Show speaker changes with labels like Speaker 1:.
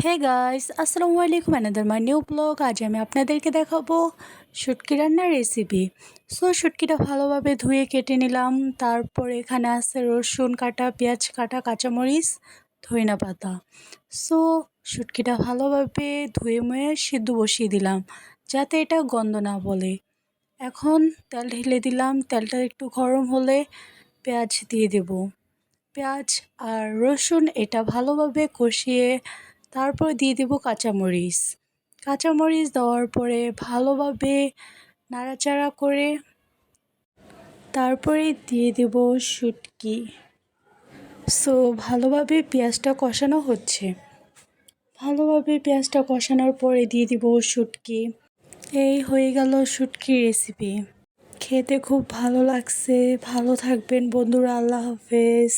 Speaker 1: Hey guys, আসসালামু আলাইকুম। Another my new blog. আজ আমি আপনাদেরকে দেখাবো শুটকি রান্নার রেসিপি। শুটকিটা ভালোভাবে ধুয়ে কেটে নিলাম। তারপর এখানে আছে রসুন কাটা, পেঁয়াজ কাটা, কাঁচামরিচ, ধনিয়া পাতা। সো শুটকিটা ভালোভাবে ধুয়ে মুয়ে সিদ্ধ বসিয়ে দিলাম, যাতে এটা গন্ধ না বলে। এখন তেল ঢেলে দিলাম। তেলটা একটু গরম হলে পেঁয়াজ দিয়ে দেব। পেঁয়াজ আর রসুন এটা ভালোভাবে কষিয়ে তারপর দিয়ে দেব কাঁচামরিচ। কাঁচামরিচ দেওয়ার পরে ভালোভাবে নাড়াচাড়া করে তারপরে দিয়ে দেব শুটকি। ভালোভাবে পেঁয়াজটা কষানো হচ্ছে। ভালোভাবে পেঁয়াজটা কষানোর পরে দিয়ে দিব শুটকি। এই হয়ে গেল শুটকির রেসিপি। খেতে খুব ভালো লাগছে। ভালো থাকবেন বন্ধুরা। আল্লাহ হাফেজ।